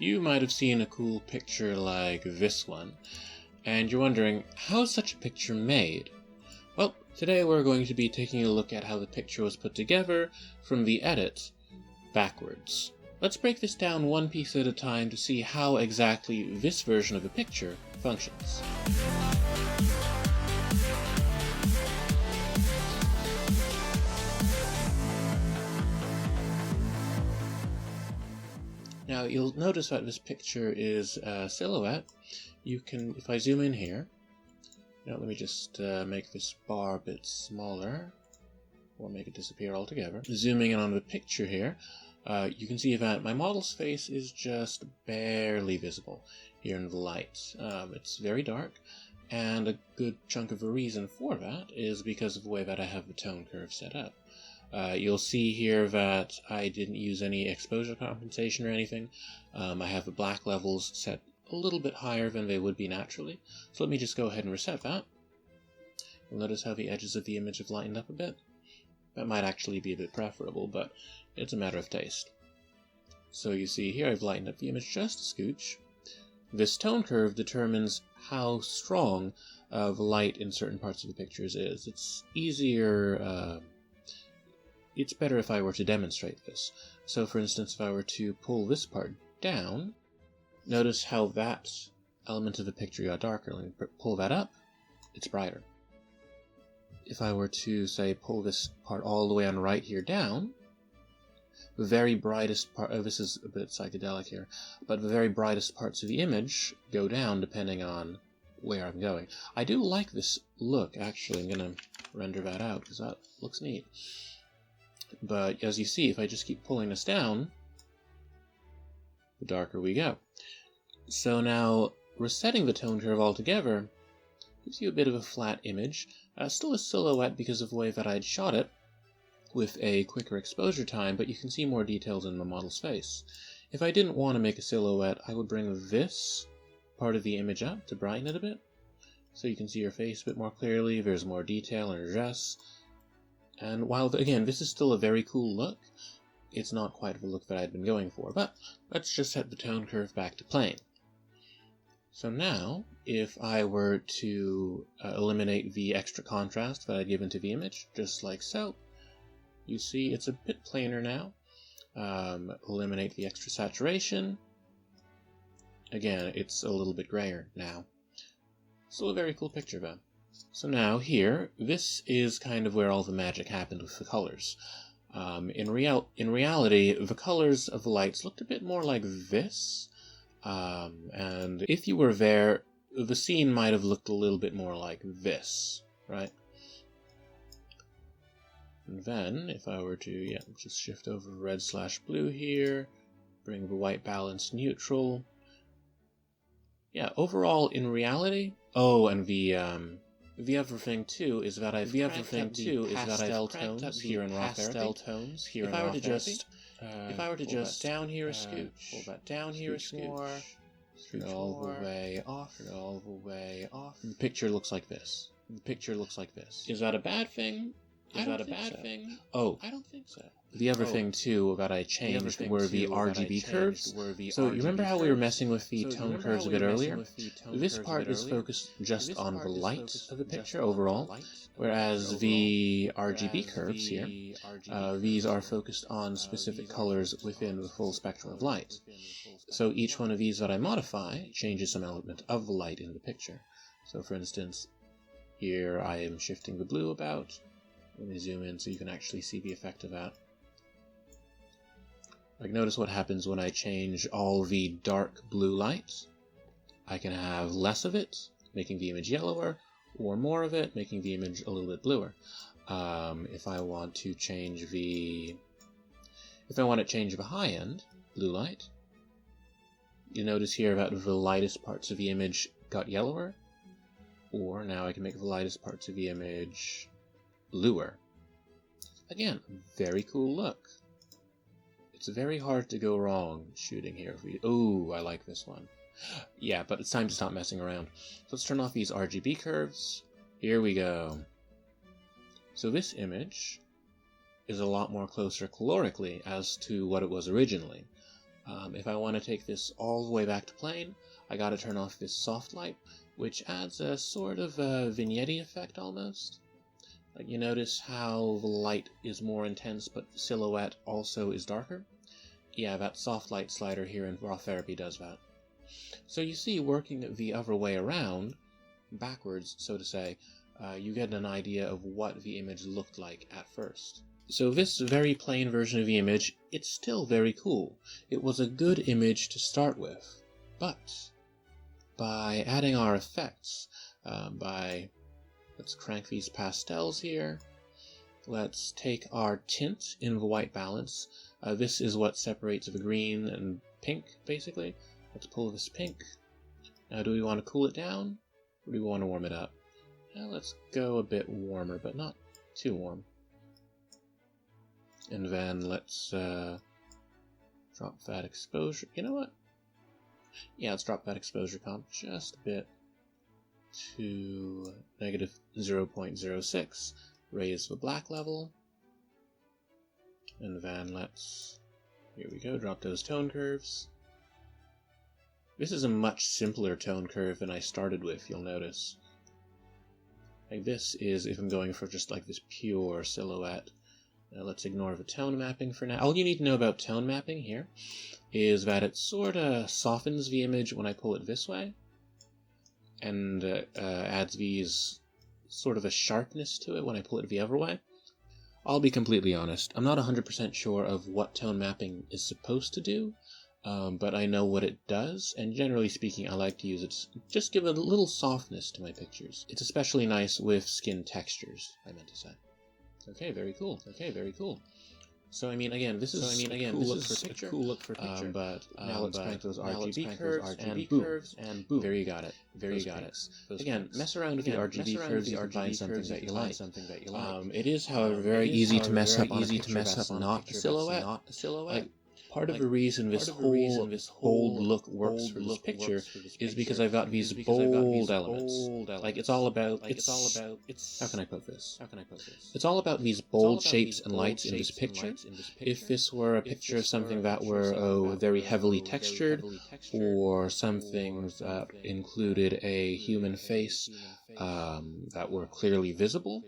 You might have seen a cool picture like this one, and you're wondering, how is such a picture made? Well, today we're going to be taking a look at how the picture was put together from the edit backwards. Let's break this down one piece at a time to see how exactly this version of the picture functions. Now you'll notice that this picture is a silhouette. If I zoom in here, now let me just make this bar a bit smaller, or make it disappear altogether. Zooming in on the picture here, you can see that my model's face is just barely visible here in the light. It's very dark, and a good chunk of the reason for that is because of the way that I have the tone curve set up. You'll see here that I didn't use any exposure compensation or anything. I have the black levels set a little bit higher than they would be naturally. So let me just go ahead and reset that. You'll notice how the edges of the image have lightened up a bit. That might actually be a bit preferable, but it's a matter of taste. So you see here I've lightened up the image just a scooch. This tone curve determines how strong the light in certain parts of the pictures is. It's easier... It's better if I were to demonstrate this. So for instance, if I were to pull this part down, notice how that element of the picture got darker. Let me pull that up, it's brighter. If I were to, say, pull this part all the way on the right here down, the very brightest part, this is a bit psychedelic here, but the very brightest parts of the image go down depending on where I'm going. I do like this look, actually. I'm going to render that out because that looks neat. But as you see, if I just keep pulling this down, the darker we go. So now, resetting the tone curve altogether gives you a bit of a flat image. Still a silhouette because of the way that I'd shot it, with a quicker exposure time, but you can see more details in the model's face. If I didn't want to make a silhouette, I would bring this part of the image up to brighten it a bit, so you can see her face a bit more clearly. There's more detail in her dress. And while, again, this is still a very cool look, it's not quite the look that I'd been going for, but let's just set the tone curve back to plain. So now, if I were to eliminate the extra contrast that I'd given to the image, just like so, you see it's a bit plainer now. Eliminate the extra saturation. Again, it's a little bit grayer now. Still a very cool picture, though. So now here, this is kind of where all the magic happened with the colors. In reality, the colors of the lights looked a bit more like this, and if you were there, the scene might have looked a little bit more like this, right? And then, if I were to, just shift over red/blue here, bring the white balance neutral. Overall, in reality, and the other thing too is that I've pastel tones here in RawTherapee. If I were to just down here a scooch, pull that down here a scooch more, all the way off. The picture looks like this. Is that a bad thing? I don't think so. The other thing too that I changed were the Rgb curves. So you remember how we were messing with the tone curves a bit earlier? This part is focused just on the light of the picture overall, whereas the Rgb curves here, these are focused on specific colors within the full spectrum of light. So each one of these that I modify changes some element of the light in the picture. So for instance, here I am shifting the blue about. Let me zoom in so you can actually see the effect of that. Like, notice what happens when I change all the dark blue light. I can have less of it, making the image yellower, or more of it, making the image a little bit bluer. If I want to change the high end blue light, you notice here that the lightest parts of the image got yellower, or now I can make the lightest parts of the image bluer. Again, very cool look. It's very hard to go wrong shooting here. Ooh, I like this one. Yeah, but it's time to stop messing around. So let's turn off these RGB curves. Here we go. So this image is a lot more closer calorically as to what it was originally. If I want to take this all the way back to plane, I gotta turn off this soft light, which adds a sort of a vignette effect almost. Like, you notice how the light is more intense, but the silhouette also is darker? Yeah, that soft light slider here in RawTherapee does that. So you see, working the other way around, backwards, so to say, you get an idea of what the image looked like at first. So this very plain version of the image, it's still very cool. It was a good image to start with, but by adding our effects, let's crank these pastels here, let's take our tint in the white balance. This is what separates the green and pink, basically. Let's pull this pink. Now, do we want to cool it down, or do we want to warm it up? Now, let's go a bit warmer, but not too warm. And then let's drop that exposure. You know what? Yeah, let's drop that exposure comp just a bit to negative 0.06. Raise the black level. And then let's, here we go, drop those tone curves. This is a much simpler tone curve than I started with, you'll notice. Like this is if I'm going for just like this pure silhouette. Now let's ignore the tone mapping for now. All you need to know about tone mapping here is that it sort of softens the image when I pull it this way, and adds these sort of a sharpness to it when I pull it the other way. I'll be completely honest, I'm not 100% sure of what tone mapping is supposed to do, but I know what it does, and generally speaking I like to use it to just give a little softness to my pictures. It's especially nice with skin textures, I meant to say. Okay, very cool. Okay, very cool. So I mean, again, this is a cool look for picture. But now let's crank those RGB curves, and boom. There you got it. There you got it. Again, mess around with the RGB curves. You can find something that you like. It is, however, very easy to mess up on a picture that's not a silhouette. Like, part of the reason this whole bold look works for this picture is because I've got these bold elements. Like, it's all about, how can I put this? It's all about these bold shapes and lights in this picture. If this were a picture of something that were, very heavily textured, or something that included a human face that were clearly visible,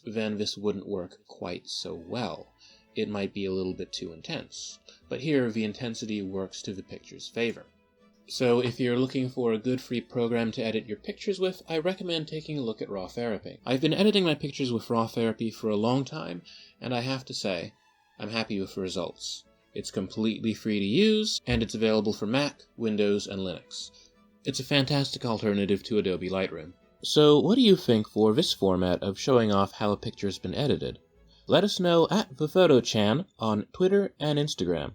then this wouldn't work quite so well. It might be a little bit too intense. But here, the intensity works to the picture's favor. So if you're looking for a good free program to edit your pictures with, I recommend taking a look at RawTherapee. I've been editing my pictures with RawTherapee for a long time, and I have to say, I'm happy with the results. It's completely free to use, and it's available for Mac, Windows, and Linux. It's a fantastic alternative to Adobe Lightroom. So what do you think for this format of showing off how a picture's been edited? Let us know at ThePhotoChan on Twitter and Instagram.